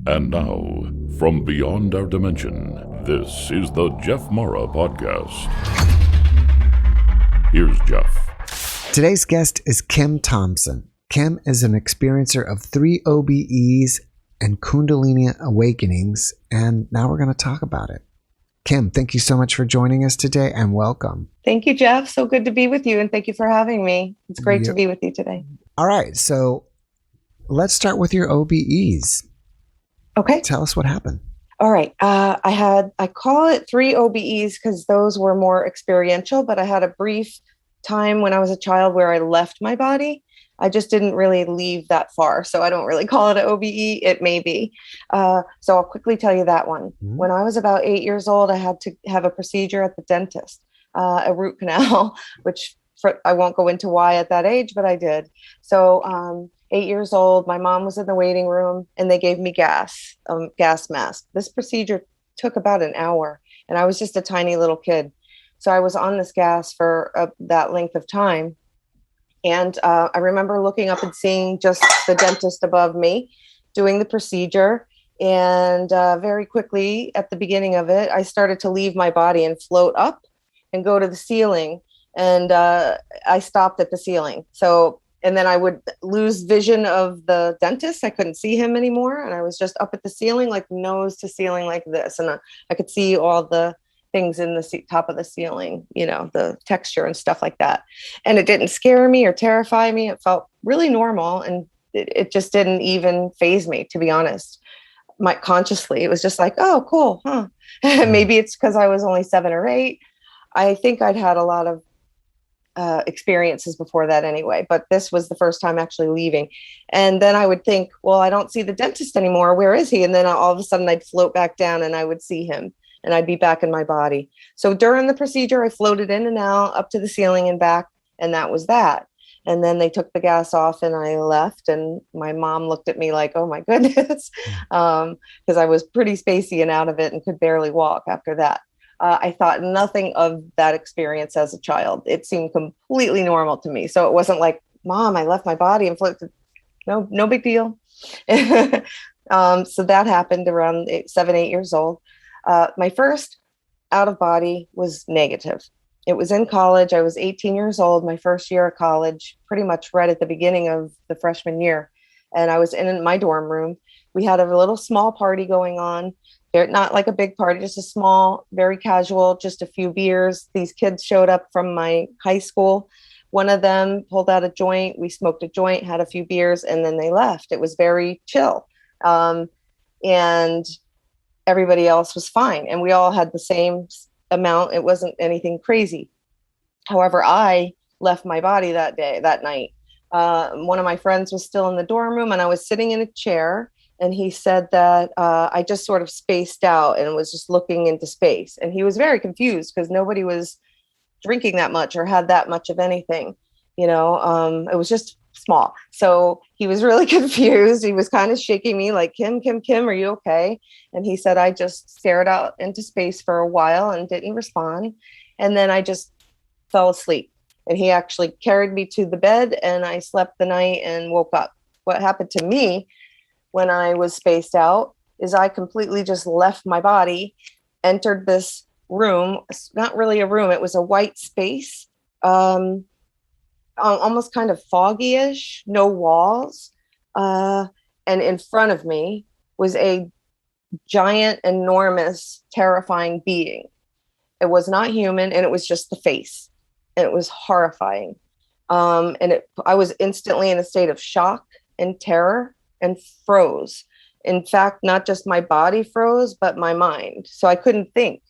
And now, from beyond our dimension, this is the JeffMara podcast. Here's Jeff. Today's guest is Kim Thompson. Kim is an experiencer of 3 OBEs and Kundalini awakenings, and now we're going to talk about it. Kim, thank you so much for joining us today, and welcome. Thank you, Jeff. So good to be with you, and thank you for having me. It's great to be with you today. All right, so let's start with your OBEs. Okay. Tell us what happened. All right. I call it 3 OBEs because those were more experiential, but I had a brief time when I was a child where I left my body. I just didn't really leave that far. So I don't really call it an OBE. It may be. So I'll quickly tell you that one. Mm-hmm. When I was about 8 years old, I had to have a procedure at the dentist, a root canal, which I won't go into why at that age, but I did. So 8 years old, my mom was in the waiting room and they gave me gas mask. This procedure took about an hour and I was just a tiny little kid. So I was on this gas for that length of time. And I remember looking up and seeing just the dentist above me doing the procedure. And very quickly at the beginning of it, I started to leave my body and float up and go to the ceiling. And I stopped at the ceiling. And then I would lose vision of the dentist. I couldn't see him anymore. And I was just up at the ceiling, like nose to ceiling like this. And I could see all the things in the top of the ceiling, the texture and stuff like that. And it didn't scare me or terrify me. It felt really normal. And it just didn't even faze me, to be honest. Consciously, it was just like, oh, cool. Huh. Maybe it's because I was only 7 or 8. I think I'd had a lot of experiences before that anyway, but this was the first time actually leaving. And then I would think, well, I don't see the dentist anymore. Where is he? And then all of a sudden I'd float back down and I would see him and I'd be back in my body. So during the procedure, I floated in and out up to the ceiling and back, and that was that. And then they took the gas off and I left, and my mom looked at me like, oh my goodness, because I was pretty spacey and out of it and could barely walk after that. I thought nothing of that experience as a child. It seemed completely normal to me. So it wasn't like, Mom, I left my body and floated. No big deal. So that happened around 7, 8 years old. My first out of body was negative. It was in college. I was 18 years old, my first year of college, pretty much right at the beginning of the freshman year. And I was in my dorm room. We had a little small party going on. Not like a big party, just a small, very casual, just a few beers. These kids showed up from my high school. One of them pulled out a joint. We smoked a joint, had a few beers, and then they left. It was very chill. And everybody else was fine. And we all had the same amount. It wasn't anything crazy. However, I left my body that night. One of my friends was still in the dorm room and I was sitting in a chair. And he said that I just sort of spaced out and was just looking into space. And he was very confused because nobody was drinking that much or had that much of anything. It was just small. So he was really confused. He was kind of shaking me like, Kim, are you okay? And he said, I just stared out into space for a while and didn't respond. And then I just fell asleep. And he actually carried me to the bed and I slept the night and woke up. What happened to me when I was spaced out is I completely just left my body, entered this room. It's not really a room. It was a white space, almost kind of foggy-ish, no walls. And in front of me was a giant, enormous, terrifying being. It was not human, and it was just the face. And it was horrifying. I was instantly in a state of shock and terror and froze. In fact, not just my body froze, but my mind. So I couldn't think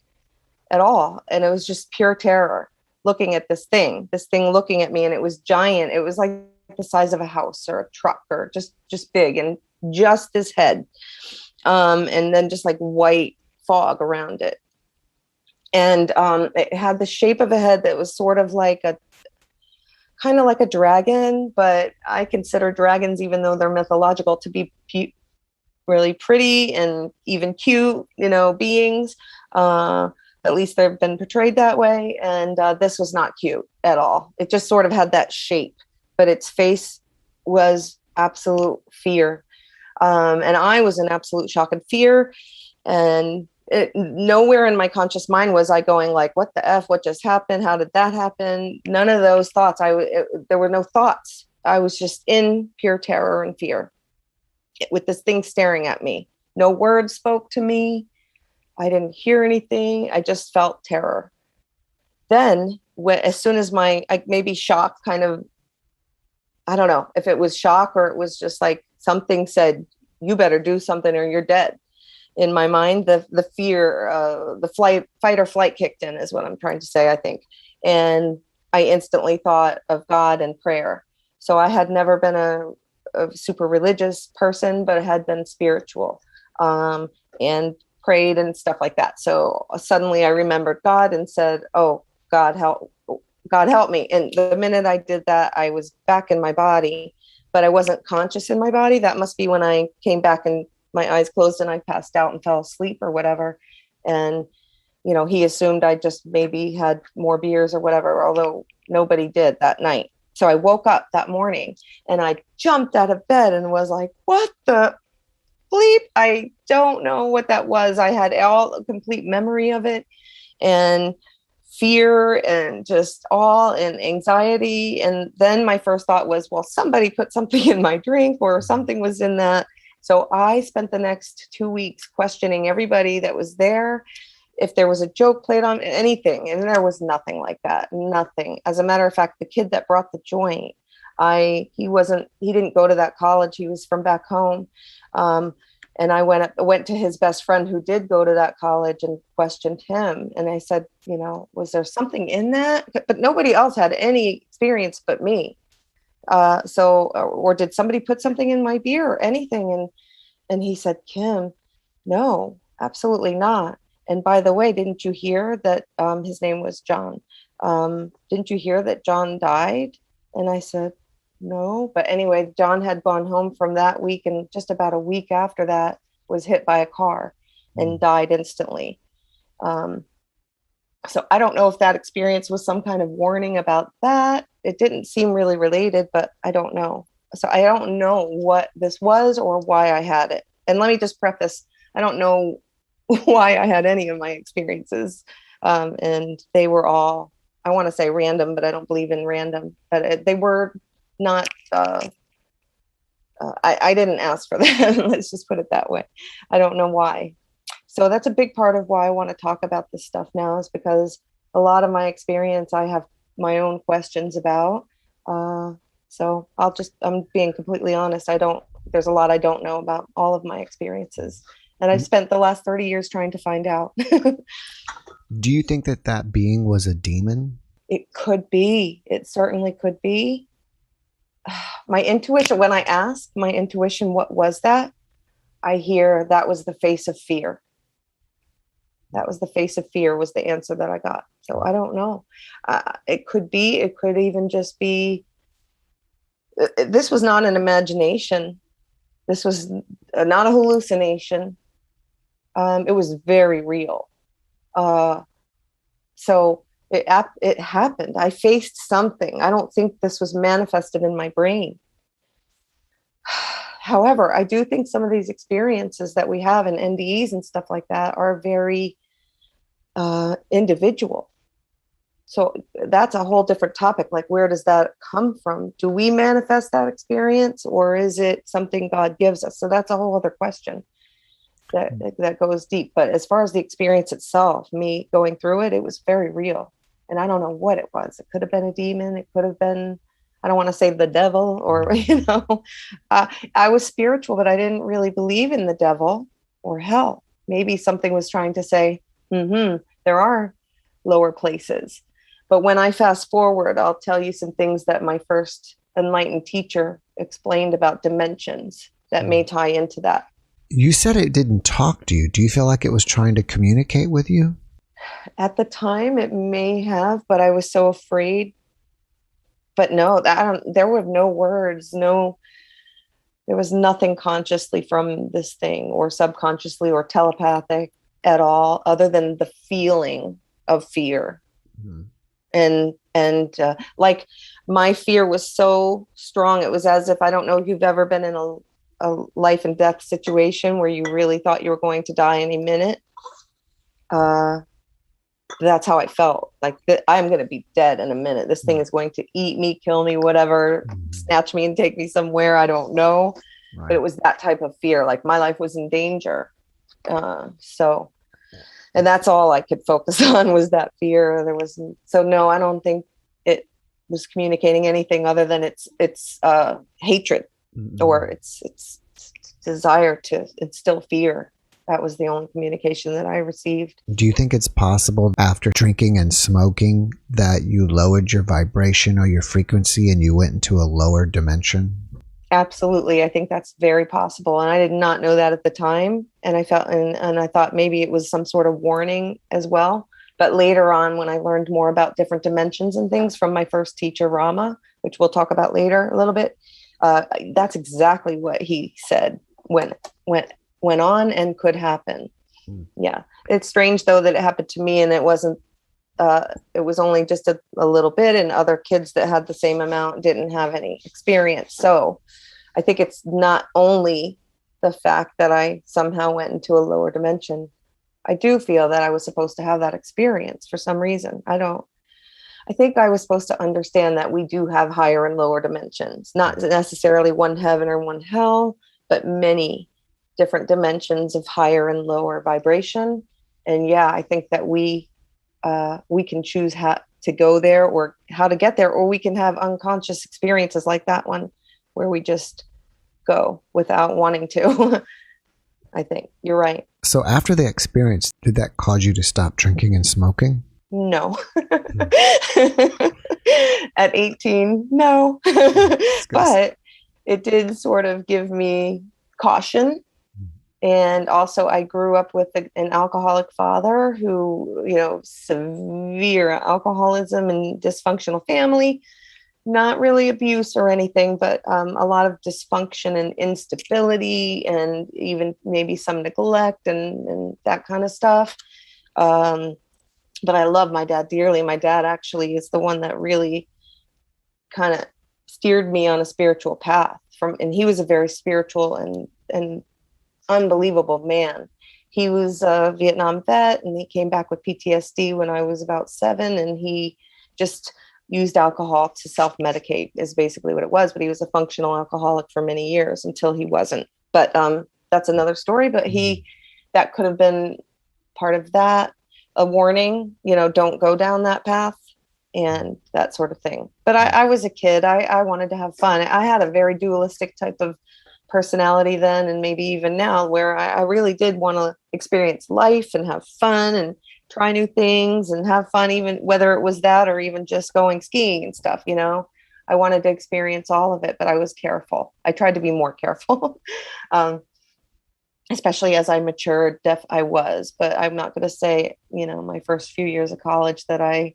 at all. And it was just pure terror looking at this thing looking at me. And it was giant. It was like the size of a house or a truck or just big and just this head. And then just like white fog around it. And it had the shape of a head that was sort of like kind of like a dragon, but I consider dragons, even though they're mythological, to be really pretty and even cute, beings. At least they've been portrayed that way. And this was not cute at all. It just sort of had that shape, but its face was absolute fear. And I was in absolute shock and fear. And nowhere in my conscious mind was I going like, what the F, what just happened? How did that happen? None of those thoughts. There were no thoughts. I was just in pure terror and fear with this thing staring at me. No words spoke to me. I didn't hear anything. I just felt terror. Then as soon as maybe shock kind of, I don't know if it was shock or it was just like something said, you better do something or you're dead. In my mind, the fear, the fight or flight kicked in is what I'm trying to say, I think. And I instantly thought of God and prayer. So I had never been a super religious person, but I had been spiritual, and prayed and stuff like that. So suddenly I remembered God and said, oh, God help me. And the minute I did that, I was back in my body, but I wasn't conscious in my body. That must be when I came back and my eyes closed and I passed out and fell asleep or whatever. And, he assumed I just maybe had more beers or whatever, although nobody did that night. So I woke up that morning and I jumped out of bed and was like, what the bleep? I don't know what that was. I had a complete memory of it, and fear and just all and anxiety. And then my first thought was, well, somebody put something in my drink or something was in that. So I spent the next 2 weeks questioning everybody that was there, if there was a joke played on anything. And there was nothing like that. Nothing. As a matter of fact, the kid that brought the joint, he didn't go to that college. He was from back home. And I went to his best friend who did go to that college and questioned him. And I said, was there something in that? But nobody else had any experience but me. Or did somebody put something in my beer or anything? And he said, Kim, no, absolutely not. And by the way, didn't you hear that his name was John? Didn't you hear that John died? And I said, no. But anyway, John had gone home from that week, and just about a week after that was hit by a car and died instantly. So I don't know if that experience was some kind of warning about that. It didn't seem really related, but I don't know. So I don't know what this was or why I had it. And let me just preface, I don't know why I had any of my experiences. And they were all, I want to say random, but I don't believe in random. But they were not, I didn't ask for them. Let's just put it that way. I don't know why. So that's a big part of why I want to talk about this stuff now, is because a lot of my experience, I have my own questions about. So I'm being completely honest. There's a lot I don't know about all of my experiences. And I've spent the last 30 years trying to find out. Do you think that being was a demon? It could be. It certainly could be. My intuition, when I ask my intuition, what was that? I hear that was the face of fear. That was the face of fear was the answer that I got. So I don't know. It could be, it could even just be, this was not an imagination. This was not a hallucination. It was very real. So it happened. I faced something. I don't think this was manifested in my brain. However, I do think some of these experiences that we have in NDEs and stuff like that are very individual. So that's a whole different topic. Like, where does that come from? Do we manifest that experience, or is it something God gives us? So that's a whole other question that goes deep. But as far as the experience itself, me going through it, it was very real. And I don't know what it was. It could have been a demon. It could have been, I don't want to say the devil, or, I was spiritual, but I didn't really believe in the devil or hell. Maybe something was trying to say, there are lower places. But when I fast forward, I'll tell you some things that my first enlightened teacher explained about dimensions that may tie into that. You said it didn't talk to you. Do you feel like it was trying to communicate with you? At the time, it may have, but I was so afraid. But no, there were no words, there was nothing consciously from this thing, or subconsciously or telepathic at all, other than the feeling of fear. And like, my fear was so strong. It was as if, I don't know if you've ever been in a life and death situation where you really thought you were going to die any minute, that's how I felt. Like I'm going to be dead in a minute. This thing is going to eat me, kill me, whatever, snatch me and take me somewhere. I don't know. Right. But it was that type of fear. Like my life was in danger. And that's all I could focus on was that fear. No, I don't think it was communicating anything other than it's hatred or it's desire to instill fear. That was the only communication that I received. Do you think it's possible after drinking and smoking that you lowered your vibration or your frequency and you went into a lower dimension? Absolutely. I think that's very possible. And I did not know that at the time. And I felt, and I thought maybe it was some sort of warning as well. But later on, when I learned more about different dimensions and things from my first teacher, Rama, which we'll talk about later a little bit, that's exactly what he said went on and could happen. Yeah. It's strange though that it happened to me and it wasn't, it was only just a little bit, and other kids that had the same amount didn't have any experience. So I think it's not only the fact that I somehow went into a lower dimension. I do feel that I was supposed to have that experience for some reason. I think I was supposed to understand that we do have higher and lower dimensions, not necessarily one heaven or one hell, but many different dimensions of higher and lower vibration. And yeah, I think that we can choose how to go there or how to get there, or we can have unconscious experiences like that one where we just go without wanting to. I think you're right. So after the experience, did that cause you to stop drinking and smoking? No. At 18, no. But it did sort of give me caution. And also I grew up with an alcoholic father who, severe alcoholism and dysfunctional family, not really abuse or anything, but a lot of dysfunction and instability and even maybe some neglect and that kind of stuff. But I love my dad dearly. My dad actually is the one that really kind of steered me on a spiritual path and he was a very spiritual and unbelievable man. He was a Vietnam vet and he came back with PTSD when I was about 7, and he just used alcohol to self-medicate is basically what it was. But he was a functional alcoholic for many years until he wasn't. But that's another story. But that could have been part of that, a warning, don't go down that path and that sort of thing. But I was a kid. I wanted to have fun. I had a very dualistic type of personality then, and maybe even now, where I really did want to experience life and have fun and try new things and have fun, even whether it was that or even just going skiing and stuff. I wanted to experience all of it, but I was careful. I tried to be more careful, especially as I matured. I was, but I'm not going to say, my first few years of college that I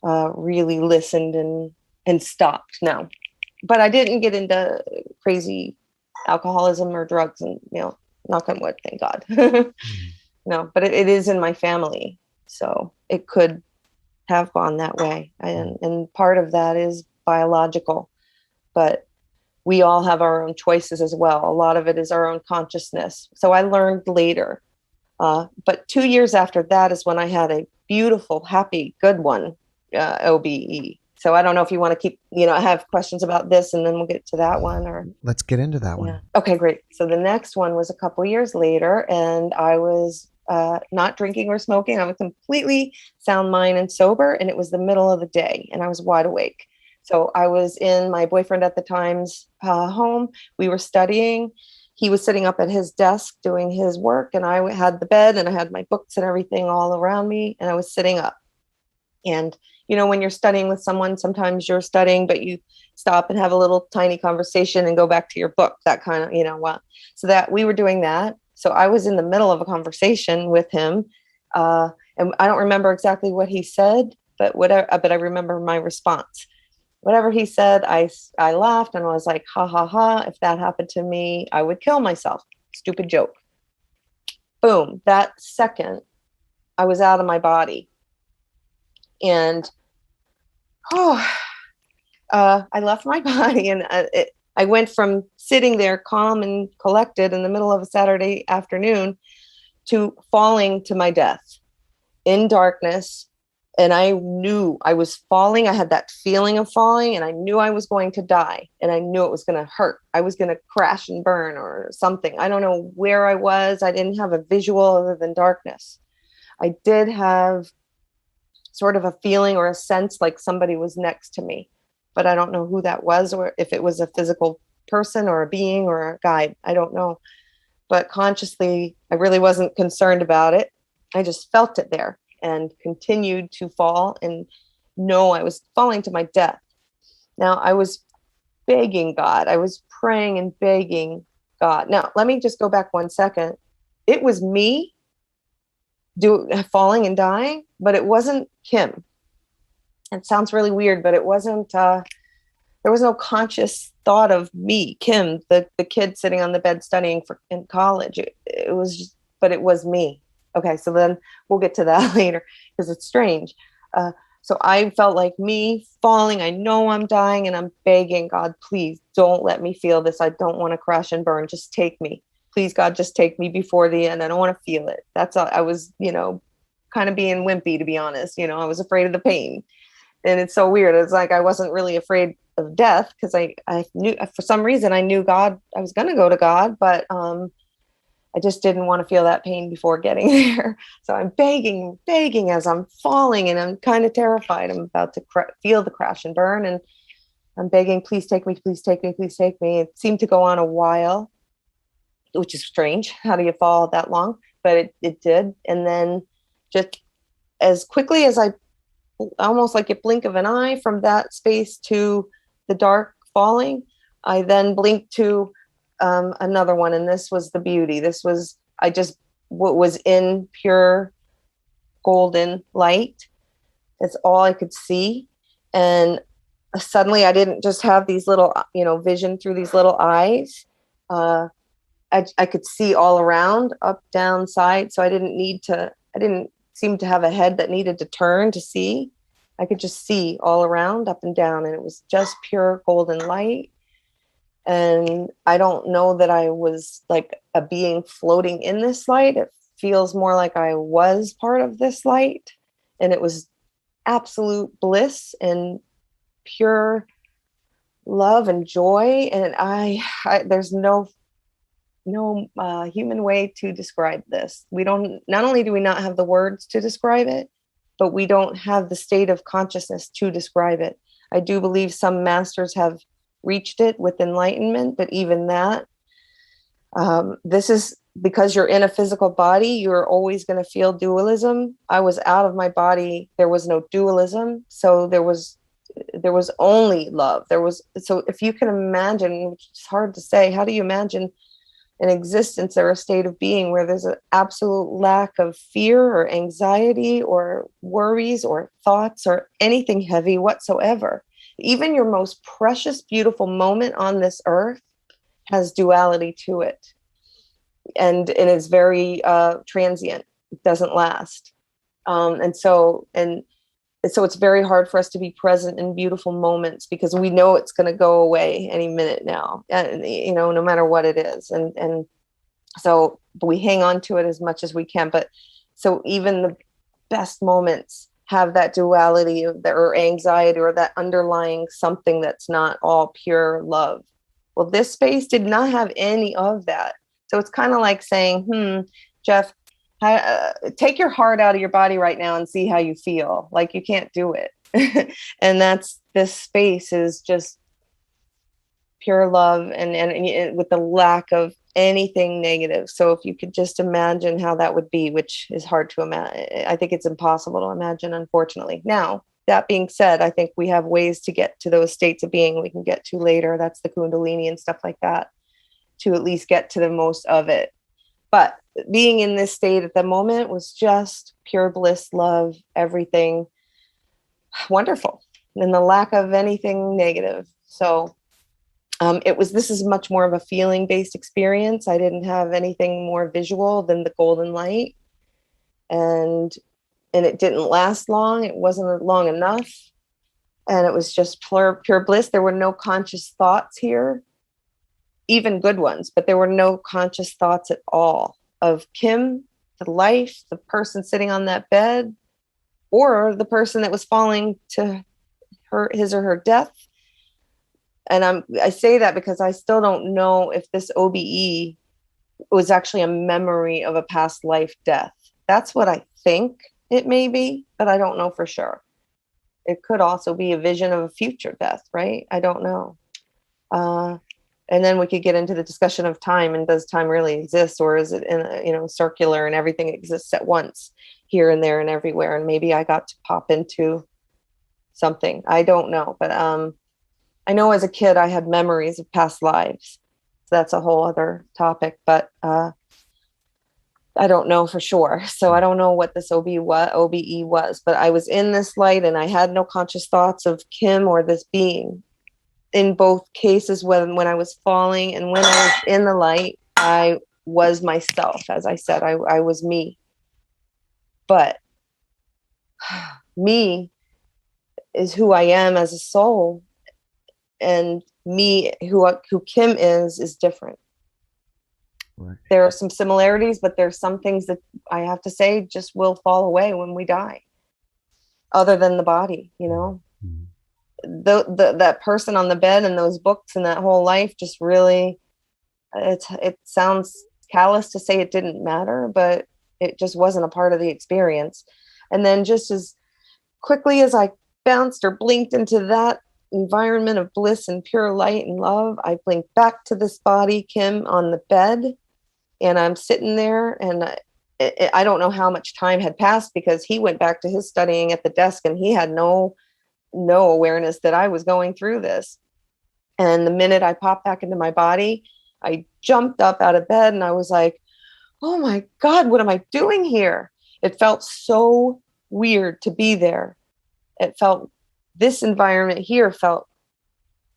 really listened and stopped. No, but I didn't get into crazy alcoholism or drugs, and knock on wood, thank God. No, but it is in my family, so it could have gone that way, and part of that is biological, but we all have our own choices as well. A lot of it is our own consciousness. So I learned later, but 2 years after that is when I had a beautiful, happy, good one, OBE. So I don't know if you want to keep, I have questions about this and then we'll get to that one, or let's get into that one. Yeah. Okay, great. So the next one was a couple years later, and I was not drinking or smoking. I was completely sound mind and sober, and it was the middle of the day and I was wide awake. So I was in my boyfriend at the time's home. We were studying. He was sitting up at his desk doing his work, and I had the bed and I had my books and everything all around me, and I was sitting up. And when you're studying with someone, sometimes you're studying, but you stop and have a little tiny conversation and go back to your book, that kind of, so that we were doing that. So I was in the middle of a conversation with him. And I don't remember exactly what he said, but I remember my response. Whatever he said, I laughed and I was like, ha, ha, ha. If that happened to me, I would kill myself. Stupid joke. Boom. That second, I was out of my body. And I left my body, and I went from sitting there calm and collected in the middle of a Saturday afternoon to falling to my death in darkness. And I knew I was falling. I had that feeling of falling, and I knew I was going to die, and I knew it was going to hurt. I was going to crash and burn or something. I don't know where I was. I didn't have a visual other than darkness. I did have sort of a feeling or a sense like somebody was next to me, but I don't know who that was, or if it was a physical person or a being or a guide. I don't know. But consciously, I really wasn't concerned about it. I just felt it there and continued to fall and know I was falling to my death. Now, I was begging God. I was praying and begging God. Now, let me just go back 1 second. It was me falling and dying, but it wasn't Kim. It sounds really weird, but it wasn't, there was no conscious thought of me, Kim, the kid sitting on the bed studying in college. It was just, but it was me. Okay, so then we'll get to that later because it's strange. So I felt like me falling. I know I'm dying, and I'm begging God, please don't let me feel this. I don't want to crash and burn. Just take me. Please, God, just take me before the end. I don't want to feel it. That's all. I was, kind of being wimpy, to be honest. I was afraid of the pain. And it's so weird. It's like I wasn't really afraid of death because I knew, for some reason, I knew God. I was going to go to God, but I just didn't want to feel that pain before getting there. So I'm begging as I'm falling, and I'm kind of terrified. I'm about to feel the crash and burn, and I'm begging, please take me, please take me, please take me. It seemed to go on a while, which is strange. How do you fall that long? But it did. And then just as quickly as I, almost like a blink of an eye from that space to the dark falling, I then blinked to another one, and this was the beauty. This was, what was in pure golden light. It's all I could see. And suddenly I didn't just have these little, vision through these little eyes. I could see all around, up, down, side. So I didn't seem to have a head that needed to turn to see. I could just see all around, up and down. And it was just pure golden light. And I don't know that I was like a being floating in this light. It feels more like I was part of this light. And it was absolute bliss and pure love and joy. And I there's no human way to describe this. Not only do we not have the words to describe it, but we don't have the state of consciousness to describe it. I do believe some masters have reached it with enlightenment, but even that, this is because you're in a physical body, you're always going to feel dualism. I was out of my body. There was no dualism. So there was only love. So if you can imagine, which is hard to say, how do you imagine an existence or a state of being where there's an absolute lack of fear or anxiety or worries or thoughts or anything heavy whatsoever? Even your most precious, beautiful moment on this earth has duality to it. And it is very transient. It doesn't last. And so it's very hard for us to be present in beautiful moments because we know it's going to go away any minute now, and, no matter what it is. And so we hang on to it as much as we can. But so even the best moments have that duality or anxiety or that underlying something that's not all pure love. Well, this space did not have any of that. So it's kind of like saying, Jeff, take your heart out of your body right now and see how you feel. Like you can't do it. And this space is just pure love and with the lack of anything negative. So if you could just imagine how that would be, which is hard to imagine. I think it's impossible to imagine, unfortunately. Now, that being said, I think we have ways to get to those states of being we can get to later. That's the Kundalini and stuff like that, to at least get to the most of it. But being in this state at the moment was just pure bliss, love, everything wonderful, and the lack of anything negative. So this is much more of a feeling based experience. I didn't have anything more visual than the golden light, and it didn't last long. It wasn't long enough. And it was just pure bliss. There were no conscious thoughts here. even good ones, but there were no conscious thoughts at all of Kim, the life, the person sitting on that bed, or the person that was falling to his or her death. And I say that because I still don't know if this OBE was actually a memory of a past life death. That's what I think it may be, but I don't know for sure. It could also be a vision of a future death, right? I don't know. And then we could get into the discussion of time, and does time really exist, or is it circular and everything exists at once here and there and everywhere? And maybe I got to pop into something. I don't know, but I know as a kid I had memories of past lives. So that's a whole other topic, but I don't know for sure. So I don't know what this OBE was, but I was in this light and I had no conscious thoughts of Kim or this being. In both cases, when I was falling and when I was in the light, I was myself. As I said, I was me. But me is who I am as a soul, and me, who Kim is different. Right. There are some similarities, but there's some things that I have to say just will fall away when we die, other than the body, Mm-hmm. That person on the bed and those books and that whole life just really, it sounds callous to say it didn't matter, but it just wasn't a part of the experience. And then just as quickly as I bounced or blinked into that environment of bliss and pure light and love, I blinked back to this body, Kim, on the bed, and I'm sitting there, and I don't know how much time had passed, because he went back to his studying at the desk and he had no awareness that I was going through this. And the minute I popped back into my body, I jumped up out of bed and I was like, oh my God, what am I doing here? It felt so weird to be there. This environment here felt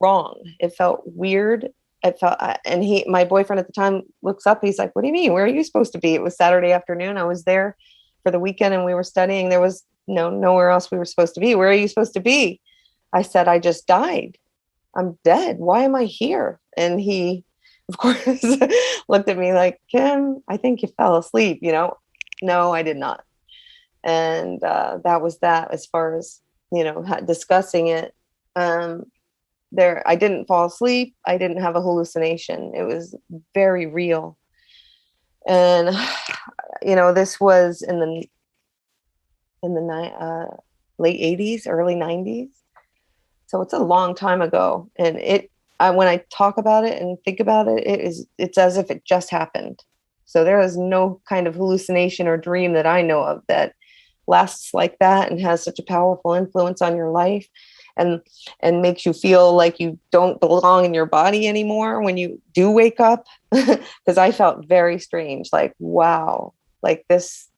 wrong. It felt weird. It felt, and my boyfriend at the time looks up, he's like, what do you mean? Where are you supposed to be? It was Saturday afternoon. I was there for the weekend and we were studying. There was nowhere else we were supposed to be. Where are you supposed to be? I said, I just died. I'm dead. Why am I here? And he, of course, looked at me like, Kim, I think you fell asleep. No, I did not. And that was that. As far as discussing it, I didn't fall asleep. I didn't have a hallucination. It was very real. And this was in the late 80s, early 90s. So it's a long time ago. And when I talk about it and think about it, it's as if it just happened. So there is no kind of hallucination or dream that I know of that lasts like that and has such a powerful influence on your life and makes you feel like you don't belong in your body anymore when you do wake up. Because I felt very strange, like, wow, like this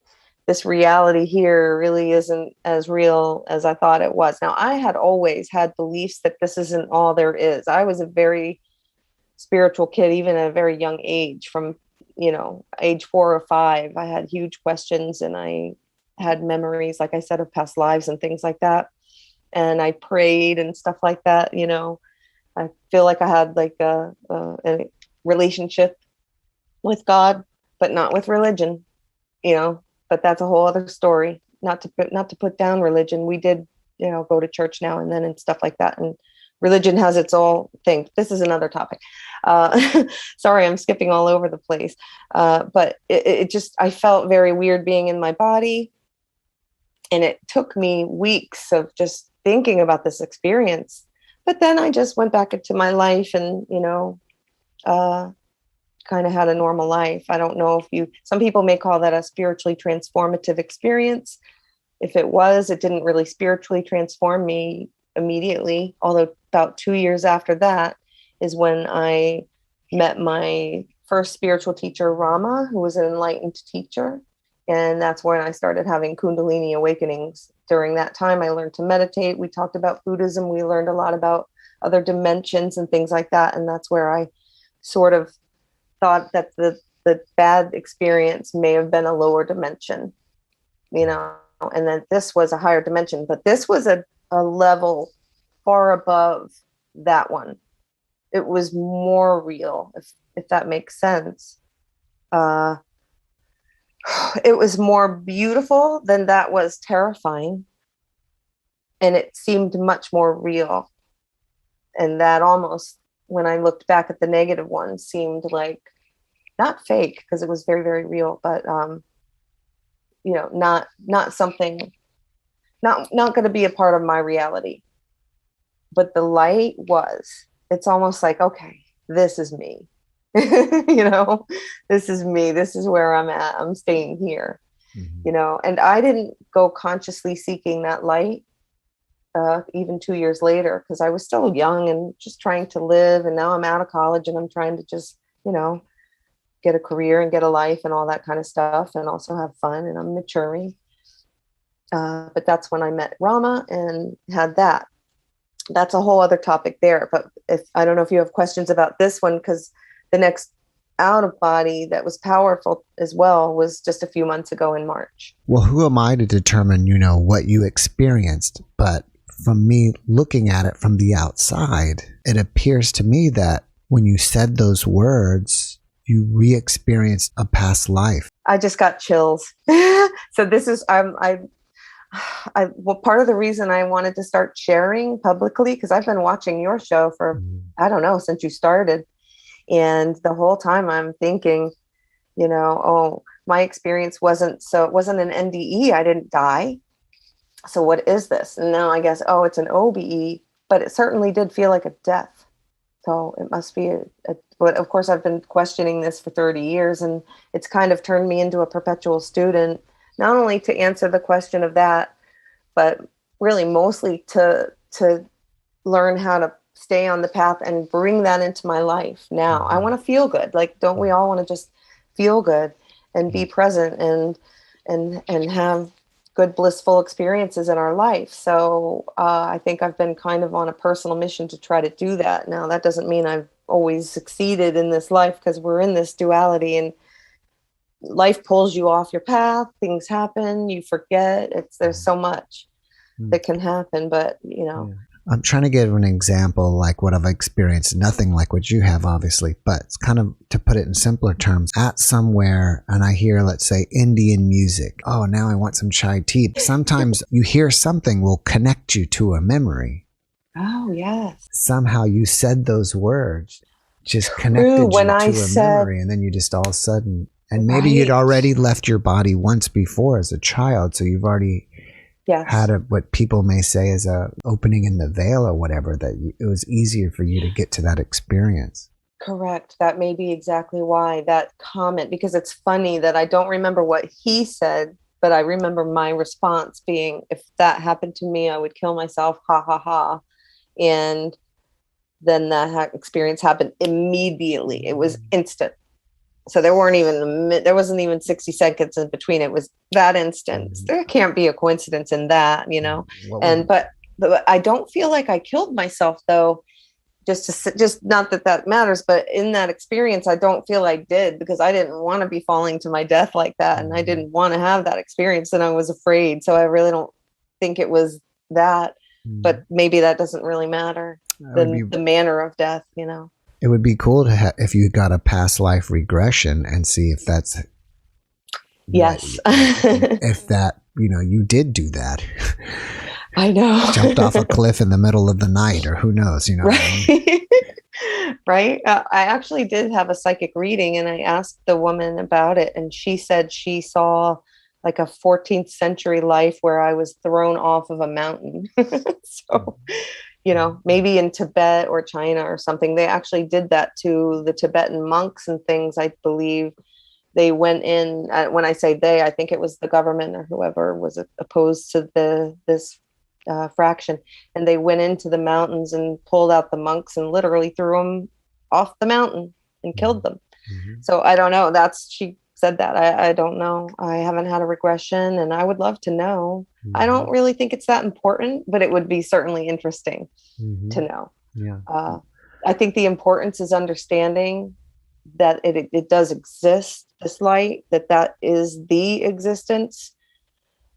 reality here really isn't as real as I thought it was. Now, I had always had beliefs that this isn't all there is. I was a very spiritual kid, even at a very young age. From, age 4 or 5, I had huge questions and I had memories, like I said, of past lives and things like that. And I prayed and stuff like that. I feel like I had like a relationship with God, but not with religion, but that's a whole other story. Not to put down religion. We did, go to church now and then and stuff like that. And religion has its own thing. This is another topic. Sorry, I'm skipping all over the place. But it just, I felt very weird being in my body. And it took me weeks of just thinking about this experience. But then I just went back into my life and, kind of had a normal life. I don't know if some people may call that a spiritually transformative experience. If it was, it didn't really spiritually transform me immediately. Although about 2 years after that is when I met my first spiritual teacher, Rama, who was an enlightened teacher. And that's when I started having Kundalini awakenings. During that time, I learned to meditate. We talked about Buddhism. We learned a lot about other dimensions and things like that. And that's where I sort of thought that the bad experience may have been a lower dimension, and that this was a higher dimension. But this was a level far above that one. it was more real, if that makes sense. It was more beautiful than that was terrifying. And it seemed much more real. And that almost, when I looked back at the negative one, seemed like not fake, because it was very, very real, but not something, not going to be a part of my reality. But the light was. It's almost like, okay, this is me. This is me. This is where I'm at. I'm staying here. And I didn't go consciously seeking that light even 2 years later, because I was still young and just trying to live. And now I'm out of college and I'm trying to just, get a career and get a life and all that kind of stuff, and also have fun, and I'm maturing. But that's when I met Rama and had that. That's a whole other topic there. But I don't know if you have questions about this one, because the next out of body that was powerful as well was just a few months ago in March. Well, who am I to determine, what you experienced? But from me looking at it from the outside, it appears to me that when you said those words, you re-experienced a past life. I just got chills. So this is, well, part of the reason I wanted to start sharing publicly, because I've been watching your show for, I don't know, since you started. And the whole time I'm thinking, oh, my experience wasn't an NDE. I didn't die. So what is this? And now I guess, it's an OBE, but it certainly did feel like a death. So it must be but of course I've been questioning this for 30 years, and it's kind of turned me into a perpetual student, not only to answer the question of that, but really mostly to learn how to stay on the path and bring that into my life now. I want to feel good. Like, don't we all want to just feel good and be present and have good, blissful experiences in our life? So I think I've been kind of on a personal mission to try to do that. Now, that doesn't mean I've always succeeded in this life, because we're in this duality and life pulls you off your path. Things happen, you forget. There's so much that can happen, but I'm trying to give an example like what I've experienced. Nothing like what you have, obviously, but it's kind of, to put it in simpler terms, at somewhere and I hear, let's say, Indian music. Oh, now I want some chai tea. Sometimes you hear something will connect you to a memory. Oh, yes. Somehow you said those words, just connected you to a memory, and then you just all of a sudden, and maybe you'd already left your body once before as a child, so you've already had what people may say is a opening in the veil or whatever, that it was easier for you to get to that experience. Correct. That may be exactly why that comment, because it's funny that I don't remember what he said, but I remember my response being, if that happened to me, I would kill myself. Ha ha ha. And then that experience happened immediately. It was instant. So there wasn't even 60 seconds in between. It was that instant. There can't be a coincidence in that, but I don't feel like I killed myself, though. Just not that matters, but in that experience, I don't feel I did, because I didn't want to be falling to my death like that. And I didn't want to have that experience, and I was afraid. So I really don't think it was that, but maybe that doesn't really matter. The manner of death, It would be cool to if you got a past life regression and see if that's yes, if that you did do that. I know. Jumped off a cliff in the middle of the night, or who knows, Right. What I mean? Right. I actually did have a psychic reading, and I asked the woman about it, and she said she saw like a 14th century life where I was thrown off of a mountain. So, maybe in Tibet or China or something. They actually did that to the Tibetan monks and things, I believe. They went in, when I say they, I think it was the government or whoever was opposed to this fraction. And they went into the mountains and pulled out the monks and literally threw them off the mountain and killed them. So I don't know. She said that. I don't know. I haven't had a regression, and I would love to know. I don't really think it's that important, but it would be certainly interesting to know. Yeah. I think the importance is understanding that it does exist, this light, that is the existence.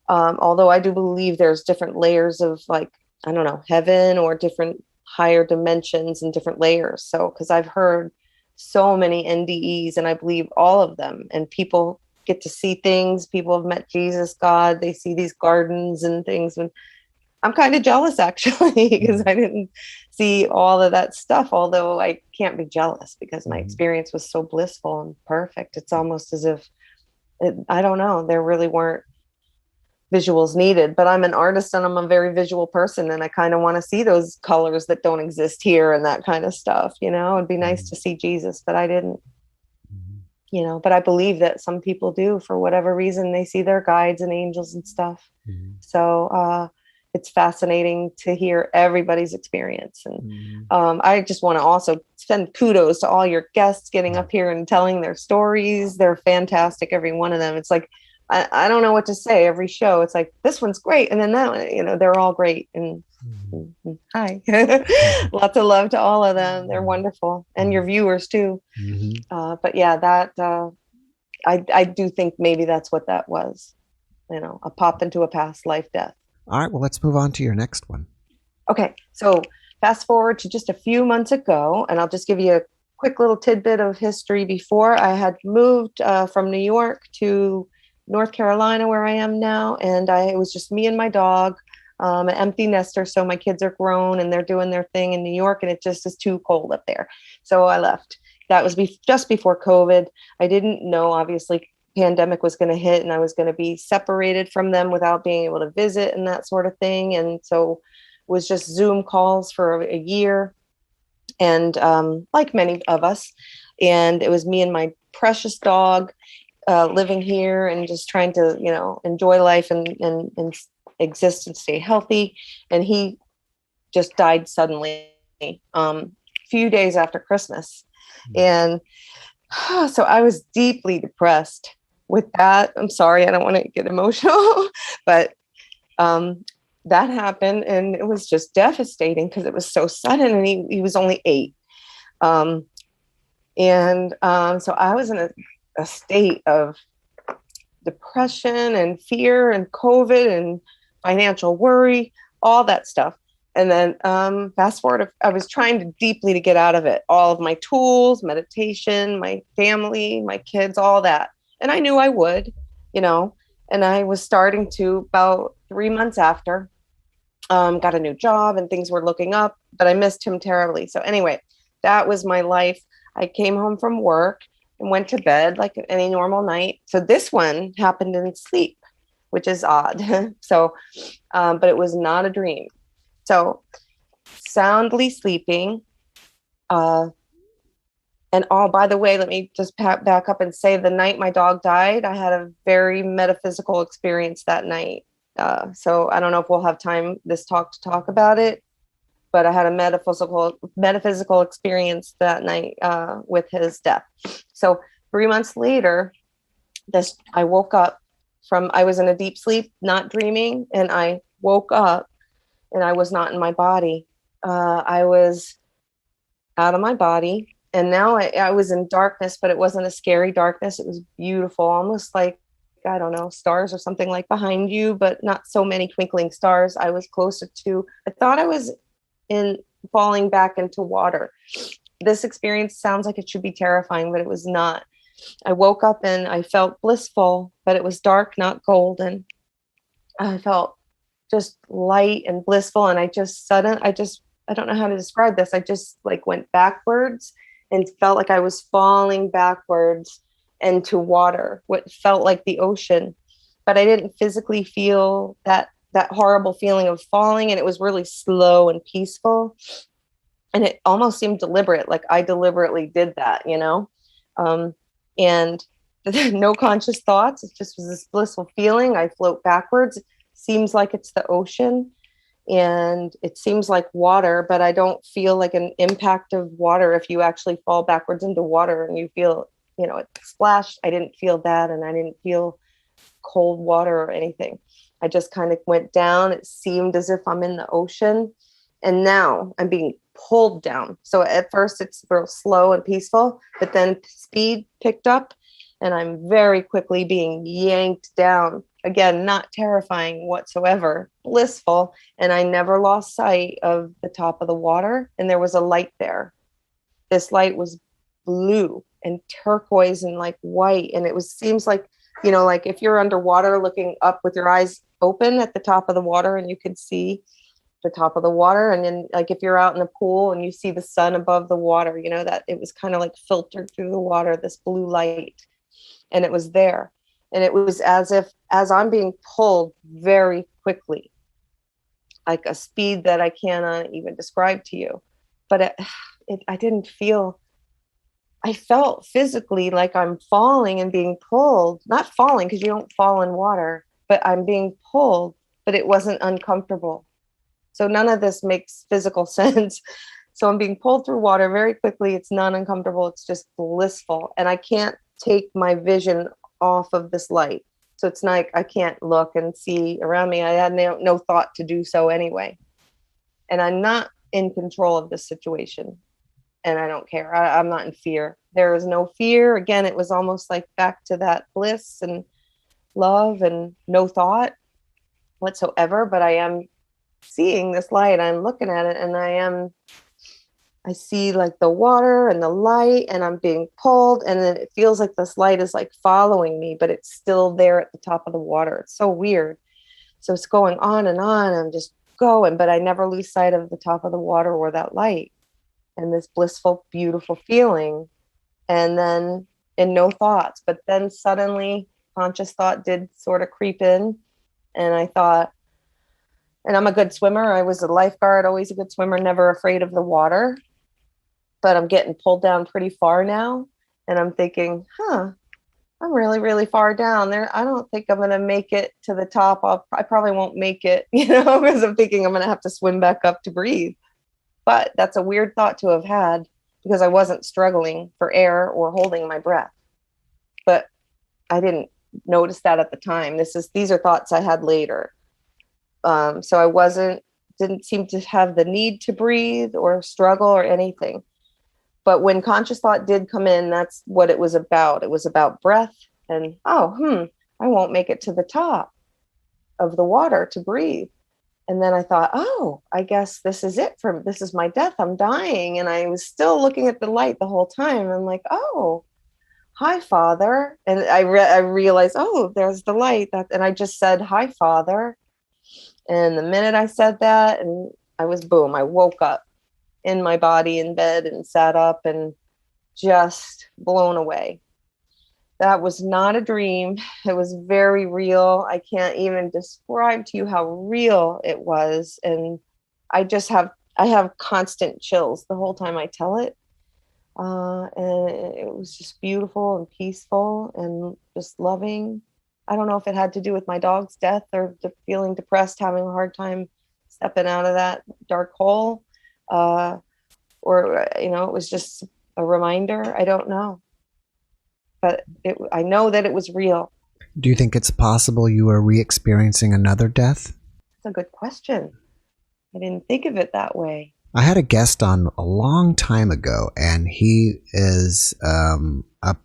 Although I do believe there's different layers of, like, I don't know, heaven or different higher dimensions and different layers. So, because I've heard so many NDEs and I believe all of them, and people get to see things. People have met Jesus, God, they see these gardens and things. And I'm kind of jealous actually, because I didn't see all of that stuff, although I can't be jealous because my experience was so blissful and perfect. It's almost as if, I don't know, there really weren't visuals needed, but I'm an artist and I'm a very visual person, and I kind of want to see those colors that don't exist here and that kind of stuff. It'd be nice to see Jesus, but I didn't. But I believe that some people do, for whatever reason. They see their guides and angels and stuff. So it's fascinating to hear everybody's experience. And I just want to also send kudos to all your guests getting up here and telling their stories. They're fantastic, every one of them. It's like, I don't know what to say. Every show, it's like, this one's great, and then that one, they're all great. And hi, lots of love to all of them. They're wonderful, and your viewers too. But yeah, that I do think maybe that's what that was. A pop into a past life death. All right, well, let's move on to your next one. Okay, so fast forward to just a few months ago, and I'll just give you a quick little tidbit of history. Before, I had moved from New York to North Carolina, where I am now, and it was just me and my dog, an empty nester. So my kids are grown and they're doing their thing in New York, and it just is too cold up there. So I left. That was just before COVID. I didn't know, obviously, pandemic was going to hit and I was going to be separated from them without being able to visit and that sort of thing. And so it was just Zoom calls for a year, and like many of us, and it was me and my precious dog living here and just trying to, enjoy life and exist and stay healthy. And he just died suddenly, few days after Christmas. And so I was deeply depressed with that. I'm sorry, I don't want to get emotional, but that happened, and it was just devastating because it was so sudden, and he was only 8. So I was in a state of depression and fear and COVID and financial worry, all that stuff. And then fast forward, I was trying deeply to get out of it. All of my tools, meditation, my family, my kids, all that. And I knew I would, and I was starting to, about 3 months after, got a new job and things were looking up, but I missed him terribly. So anyway, that was my life. I came home from work and went to bed like any normal night. So this one happened in sleep, which is odd. So, but it was not a dream. So soundly sleeping. And by the way, let me just back up and say, the night my dog died, I had a very metaphysical experience that night. So I don't know if we'll have time to talk about it, but I had a metaphysical experience that night with his death. So 3 months later, I woke up I was in a deep sleep, not dreaming, and I woke up and I was not in my body. I was out of my body, and now I was in darkness, but it wasn't a scary darkness. It was beautiful, almost like, I don't know, stars or something like behind you, but not so many twinkling stars. I was closer to, I thought I was falling back into water. This experience sounds like it should be terrifying, but it was not. I woke up and I felt blissful, but it was dark, not golden. I felt just light and blissful. And I don't know how to describe this. I just went backwards and felt like I was falling backwards into water, what felt like the ocean, but I didn't physically feel that horrible feeling of falling. And it was really slow and peaceful. And it almost seemed deliberate. Like I deliberately did that, and no conscious thoughts. It just was this blissful feeling. I float backwards. Seems like it's the ocean, and it seems like water, but I don't feel like an impact of water. If you actually fall backwards into water and you feel, it splashed, I didn't feel that. And I didn't feel cold water or anything. I just kind of went down. It seemed as if I'm in the ocean, and now I'm being pulled down. So at first it's real slow and peaceful, but then speed picked up and I'm very quickly being yanked down. Again, not terrifying whatsoever, blissful. And I never lost sight of the top of the water. And there was a light there. This light was blue and turquoise and like white. And seems like, like if you're underwater looking up with your eyes open at the top of the water and you could see the top of the water. And then like if you're out in the pool and you see the sun above the water, that it was kind of like filtered through the water, this blue light. And it was there. And it was as I'm being pulled very quickly, like a speed that I cannot even describe to you. But I felt physically like I'm falling and being pulled, not falling because you don't fall in water, but I'm being pulled, but it wasn't uncomfortable. So none of this makes physical sense. So I'm being pulled through water very quickly. It's not uncomfortable. It's just blissful. And I can't take my vision off of this light. So it's not like I can't look and see around me. I had no thought to do so anyway. And I'm not in control of this situation. And I don't care. I'm not in fear. There is no fear. Again, it was almost like back to that bliss and love and no thought whatsoever. But I am seeing this light. I'm looking at it and I see like the water and the light and I'm being pulled. And then it feels like this light is like following me, but it's still there at the top of the water. It's so weird. So it's going on and on. I'm just going, but I never lose sight of the top of the water or that light and this blissful, beautiful feeling. And then in no thoughts, but then suddenly conscious thought did sort of creep in. And I thought, and I'm a good swimmer. I was a lifeguard, always a good swimmer, never afraid of the water. But I'm getting pulled down pretty far now. And I'm thinking, I'm really, really far down there. I don't think I'm going to make it to the top. I probably won't make it, because I'm thinking I'm going to have to swim back up to breathe. But that's a weird thought to have had because I wasn't struggling for air or holding my breath. But I didn't notice that at the time. These are thoughts I had later. So I didn't seem to have the need to breathe or struggle or anything. But when conscious thought did come in, that's what it was about. It was about breath and, I won't make it to the top of the water to breathe. And then I thought, I guess this is it. This is my death. I'm dying. And I was still looking at the light the whole time. I'm like, hi, Father. And I realized, there's the light. And I just said, hi, Father. And the minute I said that, and I woke up in my body in bed and sat up and just blown away. That was not a dream. It was very real. I can't even describe to you how real it was. And I have constant chills the whole time I tell it. And it was just beautiful and peaceful and just loving. I don't know if it had to do with my dog's death or feeling depressed, having a hard time stepping out of that dark hole. Or it was just a reminder. I don't know. But I know that it was real. Do you think it's possible you are re-experiencing another death? That's a good question. I didn't think of it that way. I had a guest on a long time ago, and he is a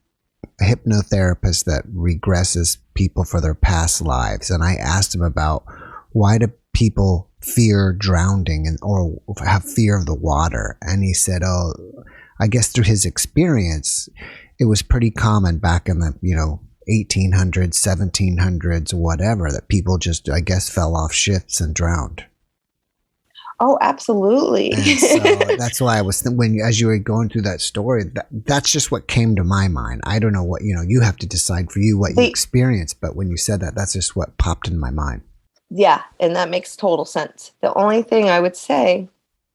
hypnotherapist that regresses people for their past lives. And I asked him about why do people fear drowning or have fear of the water. And he said, I guess through his experience, it was pretty common back in the, 1800s, 1700s, whatever, that people just, I guess, fell off ships and drowned. Oh, absolutely. And so that's why I was as you were going through that story, that's just what came to my mind. I don't know what, you have to decide for you what you experienced. But when you said that, that's just what popped in my mind. Yeah, and that makes total sense. The only thing I would say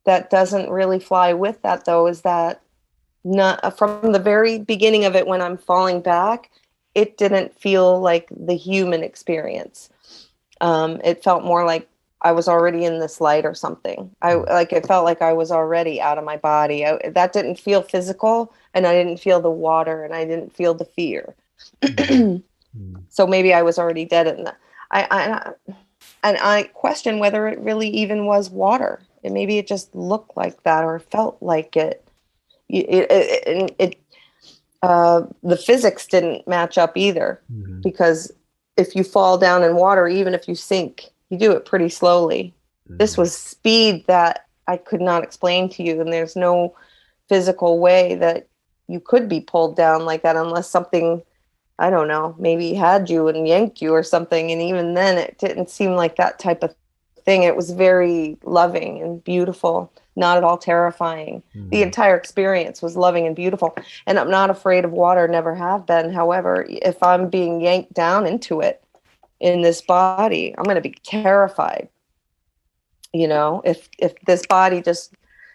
that doesn't really fly with that, though, is that from the very beginning of it, when I'm falling back, it didn't feel like the human experience. It felt more like I was already in this light or something. It felt like I was already out of my body. That didn't feel physical, and I didn't feel the water, and I didn't feel the fear. So maybe I was already dead in that. I question whether it really even was water. And maybe it just looked like that or felt like it. The physics didn't match up either, Mm-hmm. because if you fall down in water, even if you sink, you do it pretty slowly. This Mm-hmm. was speed that I could not explain to you, and there's no physical way that you could be pulled down like that unless something, I don't know, maybe had you and yanked you or something. And even then, it didn't seem like that type of thing. It was very loving and beautiful, not at all terrifying. The Mm-hmm. entire experience was loving and beautiful. And I'm not afraid of water, never have been. However, if I'm being yanked down into it in this body, I'm going to be terrified. If this body just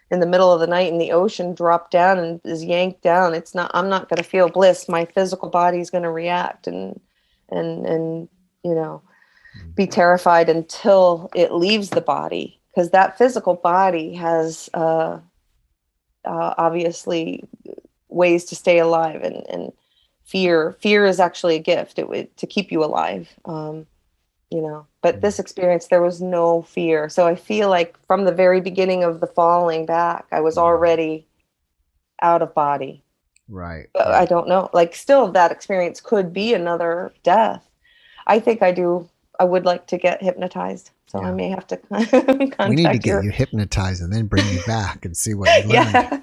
in the middle of the night in the ocean dropped down and is yanked down, I'm not going to feel bliss. My physical body is going to react and be terrified until it leaves the body, because that physical body has obviously ways to stay alive, and fear is actually a gift. It would to keep you alive. But this experience, there was no fear. So I feel like from the very beginning of the falling back, I was already out of body. Right. But I don't know, like, still that experience could be another death. I think I would like to get hypnotized. So I may have to We need to contact get you hypnotized and then bring you back and see what you learned. Yeah,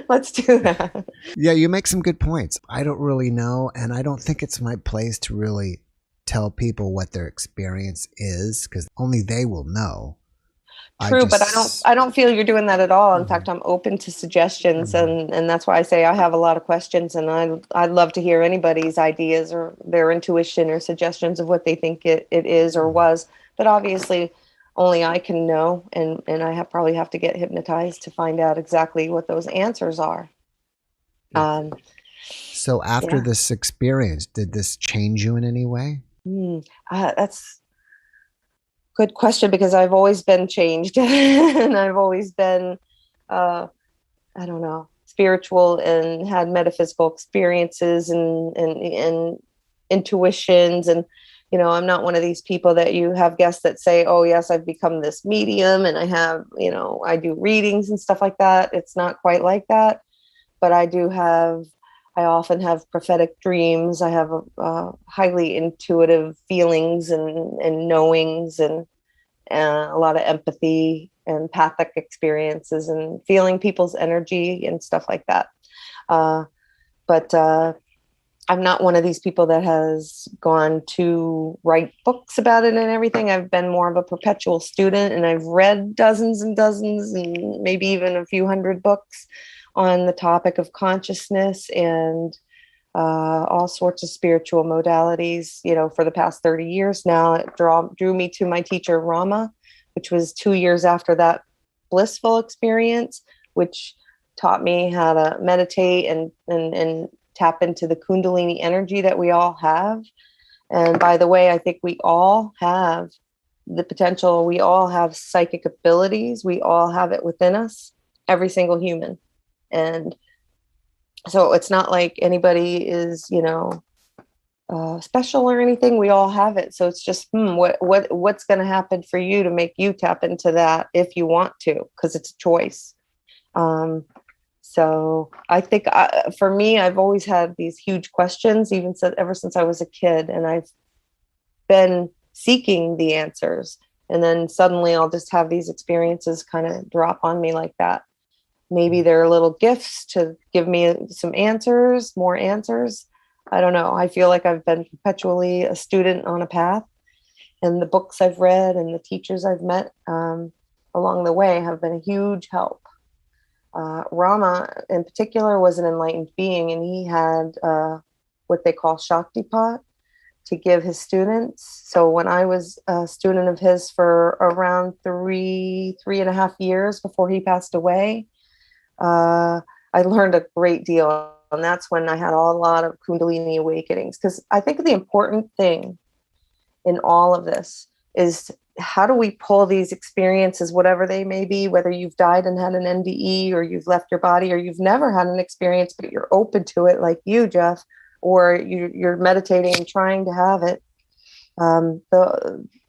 let's do that. Yeah, you make some good points. I don't really know, and I don't think it's my place to really tell people what their experience is, because only they will know. True, but I don't feel you're doing that at all. In fact, I'm open to suggestions, and that's why I say I have a lot of questions, and I'd love to hear anybody's ideas or their intuition or suggestions of what they think it is or was. But obviously, only I can know, and I probably have to get hypnotized to find out exactly what those answers are. So after this experience, did this change you in any way? That's good question, because I've always been changed and I've always been, I don't know, spiritual and had metaphysical experiences and intuitions. And, I'm not one of these people that you have guests that say, oh yes, I've become this medium and I have, I do readings and stuff like that. It's not quite like that, but I often have prophetic dreams. I have highly intuitive feelings and knowings, and a lot of empathy and empathic experiences and feeling people's energy and stuff like that. But I'm not one of these people that has gone to write books about it and everything. I've been more of a perpetual student, and I've read dozens and dozens and maybe even a few hundred books on the topic of consciousness and all sorts of spiritual modalities, for the past 30 years now. It drew me to my teacher, Rama, which was 2 years after that blissful experience, which taught me how to meditate and tap into the Kundalini energy that we all have. And by the way, I think we all have the potential. We all have psychic abilities. We all have it within us, every single human. And so it's not like anybody is, special or anything. We all have it. So it's just, what's going to happen for you to make you tap into that if you want to, because it's a choice. So I think for me, I've always had these huge questions, ever since I was a kid, and I've been seeking the answers. And then suddenly I'll just have these experiences kind of drop on me like that. Maybe they're little gifts to give me some answers, more answers. I don't know. I feel like I've been perpetually a student on a path, and the books I've read and the teachers I've met along the way have been a huge help. Rama, in particular, was an enlightened being, and he had what they call Shaktipat to give his students. So when I was a student of his for around 3.5 years before he passed away, I learned a great deal. And that's when I had a lot of Kundalini awakenings. Because I think the important thing in all of this is, how do we pull these experiences, whatever they may be, whether you've died and had an NDE, or you've left your body, or you've never had an experience, but you're open to it like you, Jeff, or you're meditating and trying to have it.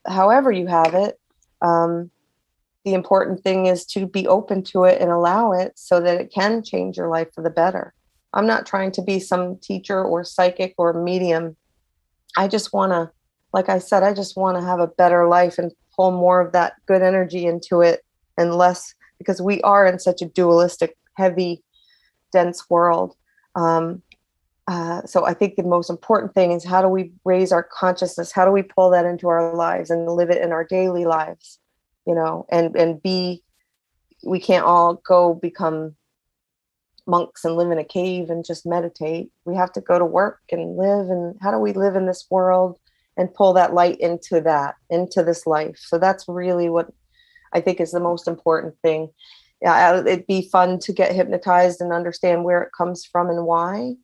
However you have it, the important thing is to be open to it and allow it so that it can change your life for the better. I'm not trying to be some teacher or psychic or medium. I just want to, like I said, I just want to have a better life and pull more of that good energy into it and less, because we are in such a dualistic, heavy, dense world. So I think the most important thing is, how do we raise our consciousness? How do we pull that into our lives and live it in our daily lives? You know, and we can't all go become monks and live in a cave and just meditate. We have to go to work and live. And how do we live in this world and pull that light into this life? So that's really what I think is the most important thing. Yeah, it'd be fun to get hypnotized and understand where it comes from and why.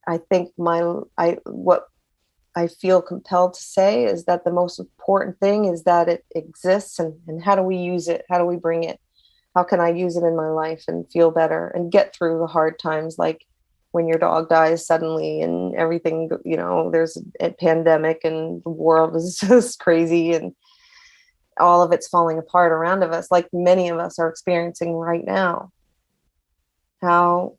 I think what I feel compelled to say is that the most important thing is that it exists, and how do we use it? How do we bring it? How can I use it in my life and feel better and get through the hard times, like when your dog dies suddenly and everything, you know, there's a pandemic and the world is just crazy and all of it's falling apart around of us, like many of us are experiencing right now. How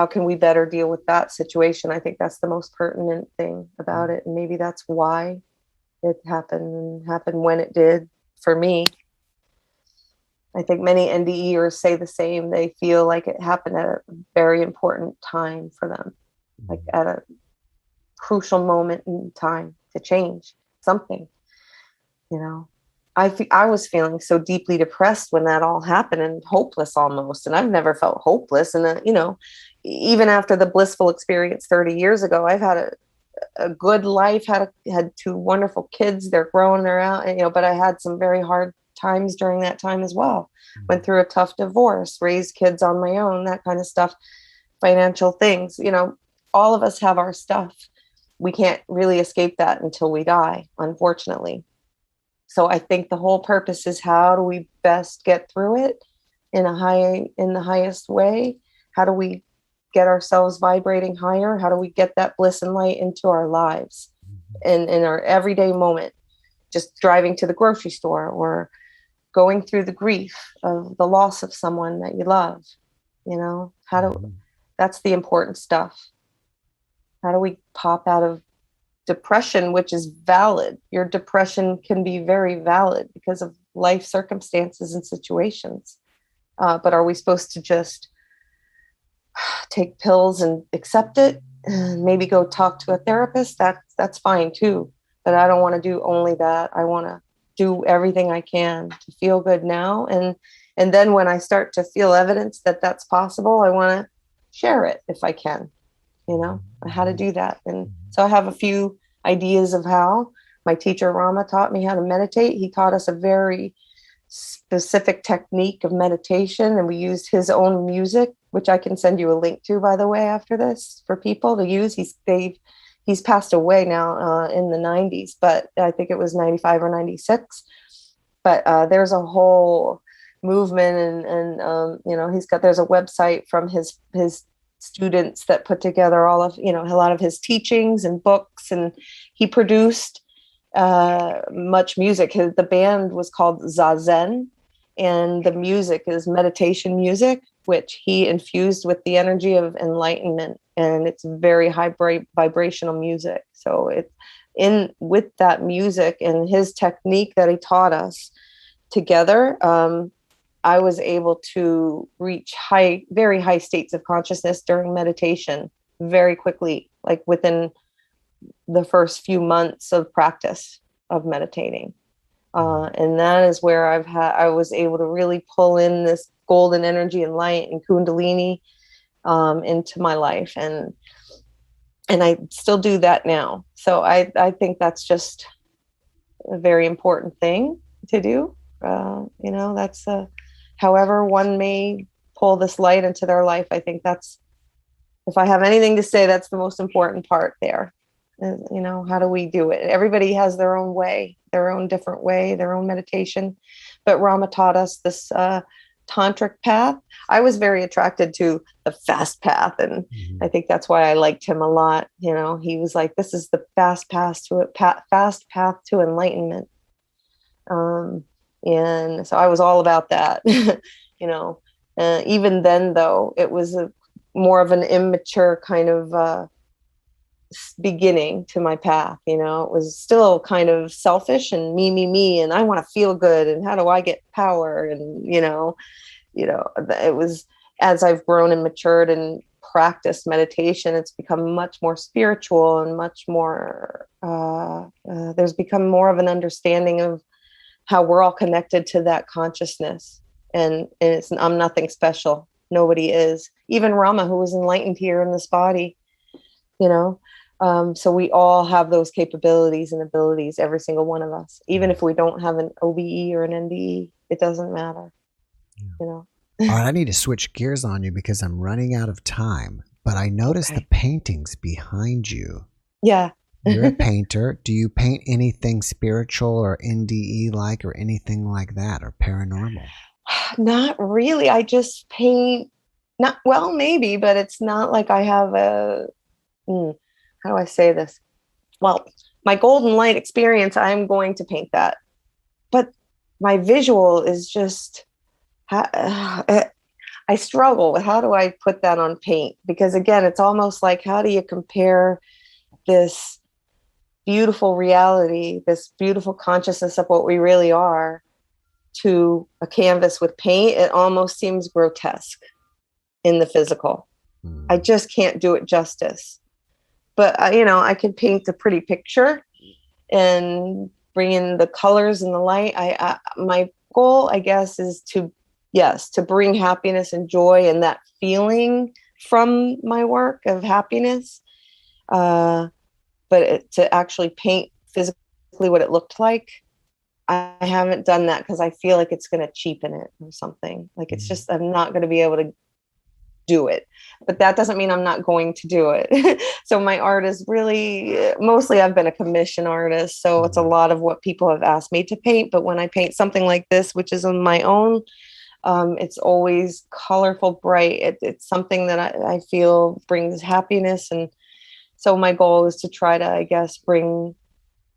can we better deal with that situation? I think that's the most pertinent thing about it. And maybe that's why it happened when it did for me. I think many NDEers say the same. They feel like it happened at a very important time for them, like at a crucial moment in time to change something. You know, I was feeling so deeply depressed when that all happened, and hopeless almost. And I've never felt hopeless. And, you know, even after the blissful experience 30 years ago, I've had a good life, had 2 wonderful kids. They're growing, they're out, and, you know, but I had some very hard times during that time as well. Went through a tough divorce, raised kids on my own, that kind of stuff, financial things. You know, all of us have our stuff. We can't really escape that until we die, unfortunately. So I think the whole purpose is, how do we best get through it in the highest way? How do we get ourselves vibrating higher? How do we get that bliss and light into our lives and in our everyday moment? Just driving to the grocery store or going through the grief of the loss of someone that you love, you know, that's the important stuff. How do we pop out of depression, which is valid? Your depression can be very valid because of life circumstances and situations. But are we supposed to just take pills and accept it and maybe go talk to a therapist? That's fine too. But I don't want to do only that. I want to do everything I can to feel good now. And then when I start to feel evidence that that's possible, I want to share it if I can, you know, how to do that. And so I have a few ideas of how. My teacher Rama taught me how to meditate. He taught us a very specific technique of meditation, and we used his own music, which I can send you a link to, by the way, after this, for people to use. He's passed away now in the 90s, but I think it was 95 or 96. But there's a whole movement, and you know, there's a website from his students that put together all of, you know, a lot of his teachings and books, and he produced much music. The band was called Zazen, and the music is meditation music, which he infused with the energy of enlightenment, and it's very high vibrational music. So it's with that music and his technique that he taught us together, I was able to reach very high states of consciousness during meditation very quickly, like within the first few months of practice of meditating. And that is where I was able to really pull in this golden energy and light and Kundalini into my life. And I still do that now. So I think that's just a very important thing to do. You know, that's however one may pull this light into their life. I think that's, if I have anything to say, that's the most important part there. You know, how do we do it? Everybody has their own way, their own different way, their own meditation. But Rama taught us this tantric path. I was very attracted to the fast path, and I think that's why I liked him a lot. You know, he was like, this is the fast path to enlightenment. And so I was all about that. You know, even then, though, it was more of an immature kind of beginning to my path. You know, it was still kind of selfish and me, and I want to feel good, and how do I get power? And it was, as I've grown and matured and practiced meditation, it's become much more spiritual and much more, there's become more of an understanding of how we're all connected to that consciousness. And I'm nothing special. Nobody is. Even Rama, who was enlightened here in this body, so we all have those capabilities and abilities, every single one of us. Even if we don't have an OBE or an NDE, it doesn't matter. All right, I need to switch gears on you because I'm running out of time. But I noticed the paintings behind you. Yeah. You're a painter. Do you paint anything spiritual or NDE like, or anything like that, or paranormal? Not really. I just paint. Maybe, but it's not like I have how do I say this? Well, my golden light experience, I'm going to paint that. But my visual is just, I struggle with how do I put that on paint? Because again, it's almost like, how do you compare this beautiful reality, this beautiful consciousness of what we really are, to a canvas with paint? It almost seems grotesque in the physical. I just can't do it justice. But I can paint a pretty picture and bring in the colors and the light. My goal, I guess, is to bring happiness and joy and that feeling from my work of happiness. But to actually paint physically what it looked like, I haven't done that because I feel like it's going to cheapen it or something. Like it's just, I'm not going to be able to do it. But that doesn't mean I'm not going to do it. So my art is really, mostly I've been a commission artist. So it's a lot of what people have asked me to paint. But when I paint something like this, which is on my own, it's always colorful, bright. It's something that I feel brings happiness. And so my goal is to try to, I guess, bring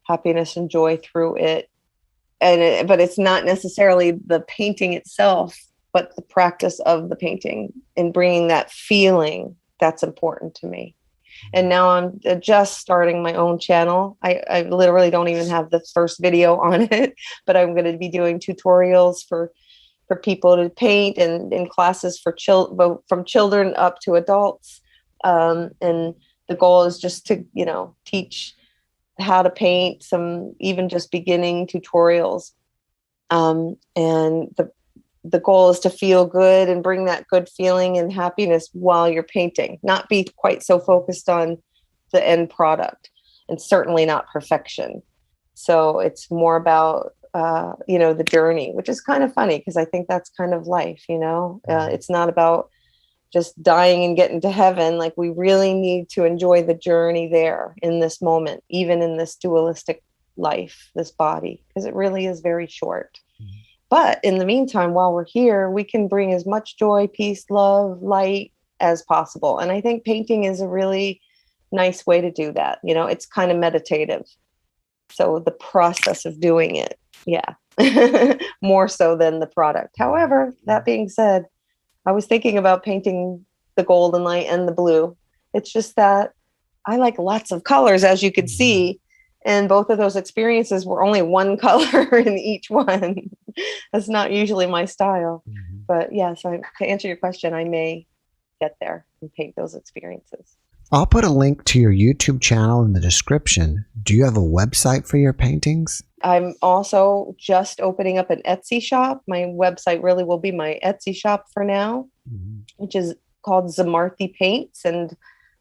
happiness and joy through it. But it's not necessarily the painting itself, but the practice of the painting and bringing that feeling that's important to me. And now I'm just starting my own channel. I literally don't even have the first video on it, but I'm going to be doing tutorials for people to paint, and in classes for from children up to adults. And the goal is just to, teach how to paint, some even just beginning tutorials. And the goal is to feel good and bring that good feeling and happiness while you're painting, not be quite so focused on the end product, and certainly not perfection. So it's more about, the journey, which is kind of funny because I think that's kind of life, it's not about just dying and getting to heaven. Like, we really need to enjoy the journey there in this moment, even in this dualistic life, this body, because it really is very short. But in the meantime, while we're here, we can bring as much joy, peace, love, light as possible. And I think painting is a really nice way to do that. It's kind of meditative. So the process of doing it, more so than the product. However, that being said, I was thinking about painting the golden light and the blue. It's just that I like lots of colors, as you could see. And both of those experiences were only one color in each one. That's not usually my style. But so to answer your question, I may get there and paint those experiences. I'll put a link to your YouTube channel in the description. Do you have a website for your paintings? I'm also just opening up an Etsy shop. My website really will be my Etsy shop for now, which is called Zamarthi Paints. And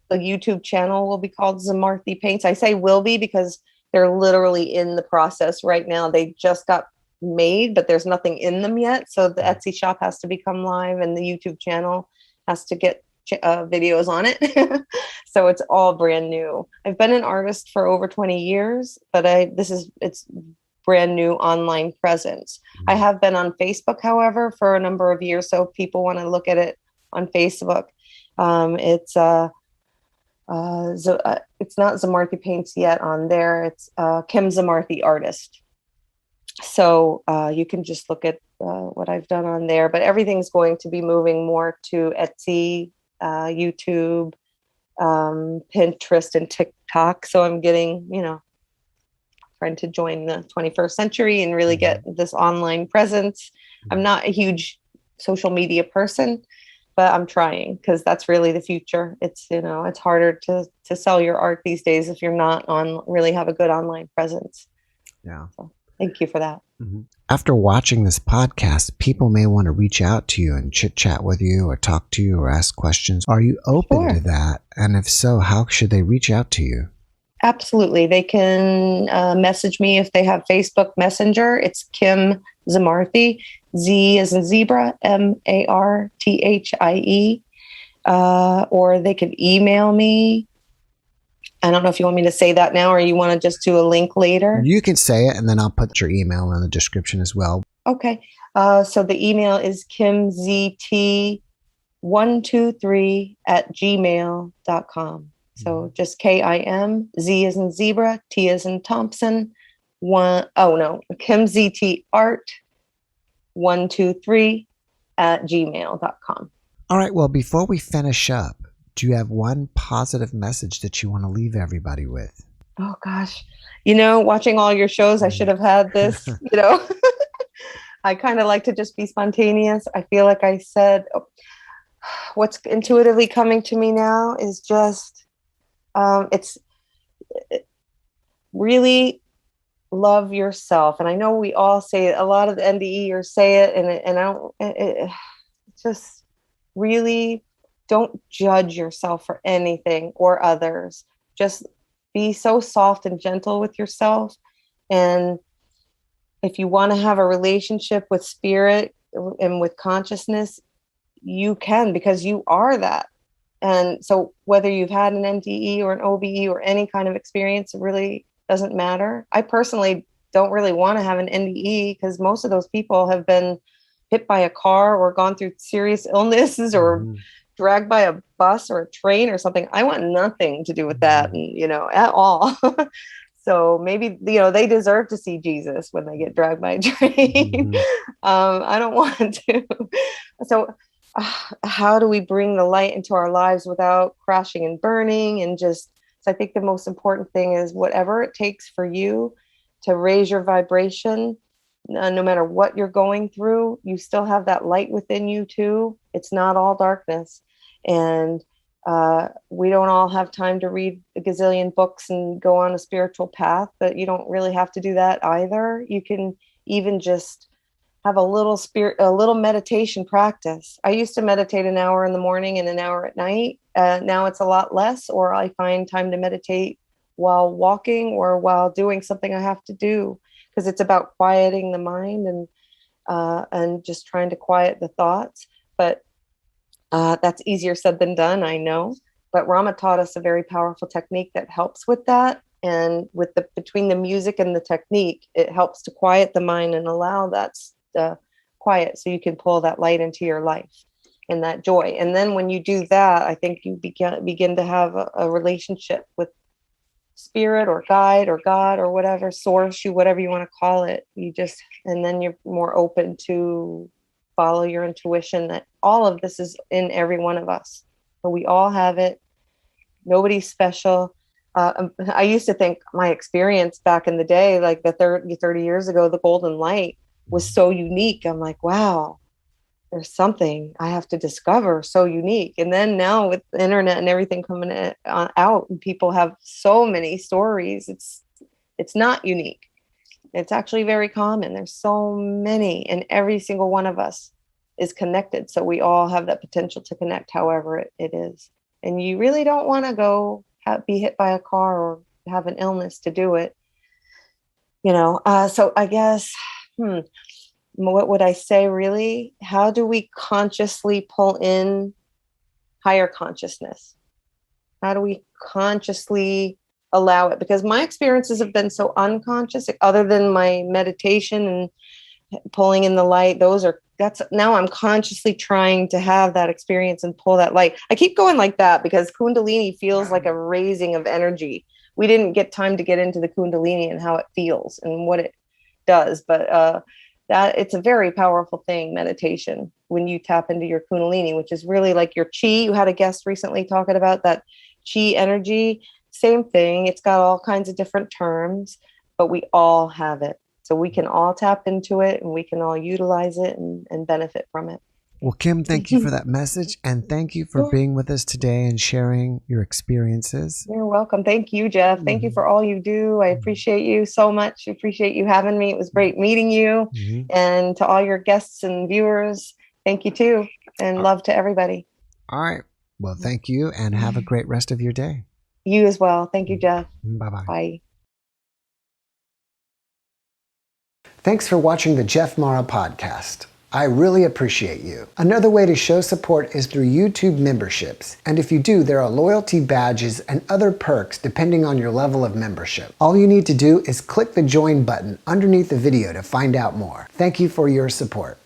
the YouTube channel will be called Zamarthi Paints. I say will be because they're literally in the process right now. They just got made, but there's nothing in them yet. So the Etsy shop has to become live, and the YouTube channel has to get videos on it. So it's all brand new. I've been an artist for over 20 years, but it's brand new online presence. I have been on Facebook, however, for a number of years. So if people want to look at it on Facebook, it's not Zamarthi Paints yet on there. It's Kim Zamarthi Artist. So you can just look at what I've done on there, but everything's going to be moving more to Etsy, YouTube, Pinterest, and TikTok. So I'm getting, trying to join the 21st century and really get this online presence. I'm not a huge social media person, but I'm trying, because that's really the future. It's, it's harder to sell your art these days if you're not really have a good online presence. Yeah. So thank you for that. After watching this podcast, people may want to reach out to you and chit chat with you or talk to you or ask questions. Are you open to that? And if so, how should they reach out to you? Absolutely. They can message me if they have Facebook Messenger. It's Kim Zamarthi, Z as in zebra, Marthie. Or they could email me. I don't know if you want me to say that now, or you want to just do a link later. You can say it, and then I'll put your email in the description as well. Okay. So the email is kimzt123@gmail.com. So just Kim, Z as in zebra, T as in Thompson, kimztart123@gmail.com. All right. Well, before we finish up, do you have one positive message that you want to leave everybody with? Oh, gosh. Watching all your shows, I should have had this, I kind of like to just be spontaneous. I feel like I said, what's intuitively coming to me now is just, it's really love yourself. And I know we all say it, a lot of the NDEers say it, and I don't, just really don't judge yourself for anything or others. Just be so soft and gentle with yourself. And if you want to have a relationship with spirit and with consciousness, you can, because you are that. And so whether you've had an NDE or an OBE or any kind of experience, it really doesn't matter. I personally don't really want to have an NDE, because most of those people have been hit by a car or gone through serious illnesses or dragged by a bus or a train or something. I want nothing to do with that, at all. So maybe, they deserve to see Jesus when they get dragged by a train. I don't want to. So how do we bring the light into our lives without crashing and burning? And so I think the most important thing is whatever it takes for you to raise your vibration, no matter what you're going through, you still have that light within you too. It's not all darkness. And we don't all have time to read a gazillion books and go on a spiritual path, but you don't really have to do that either. You can even just have a little meditation practice. I used to meditate an hour in the morning and an hour at night. Now it's a lot less, or I find time to meditate while walking or while doing something I have to do, because it's about quieting the mind and just trying to quiet the thoughts. But that's easier said than done, I know. But Rama taught us a very powerful technique that helps with that. And between the music and the technique, it helps to quiet the mind and allow that quiet, so you can pull that light into your life and that joy. And then when you do that, I think you begin to have a relationship with spirit or guide or God or whatever source, whatever you want to call it. And then you're more open to follow your intuition, that all of this is in every one of us. So we all have it. Nobody's special. I used to think my experience back in the day, like the 30 years ago, the golden light was so unique. I'm like, wow, there's something I have to discover so unique. And then now with the internet and everything coming out, and people have so many stories, it's not unique. It's actually very common. There's so many, and every single one of us is connected. So we all have that potential to connect however it is. And you really don't want to be hit by a car or have an illness to do it. So I guess, what would I say really? How do we consciously pull in higher consciousness? How do we consciously allow it? Because my experiences have been so unconscious, other than my meditation and pulling in the light. Now I'm consciously trying to have that experience and pull that light. I keep going like that because Kundalini feels like a raising of energy. We didn't get time to get into the Kundalini and how it feels and what it does. But that it's a very powerful thing, meditation, when you tap into your Kundalini, which is really like your chi. You had a guest recently talking about that chi energy. Same thing. It's got all kinds of different terms, but we all have it. So we can all tap into it and we can all utilize it and benefit from it. Well, Kim, thank you for that message. And thank you for being with us today and sharing your experiences. You're welcome. Thank you, Jeff. Thank you for all you do. I appreciate you so much. I appreciate you having me. It was great meeting you. And to all your guests and viewers, thank you too. And love to everybody. All right. Well, thank you and have a great rest of your day. You as well. Thank you, Jeff. Bye-bye. Bye. Thanks for watching the JeffMara podcast. I really appreciate you. Another way to show support is through YouTube memberships. And if you do, there are loyalty badges and other perks depending on your level of membership. All you need to do is click the join button underneath the video to find out more. Thank you for your support.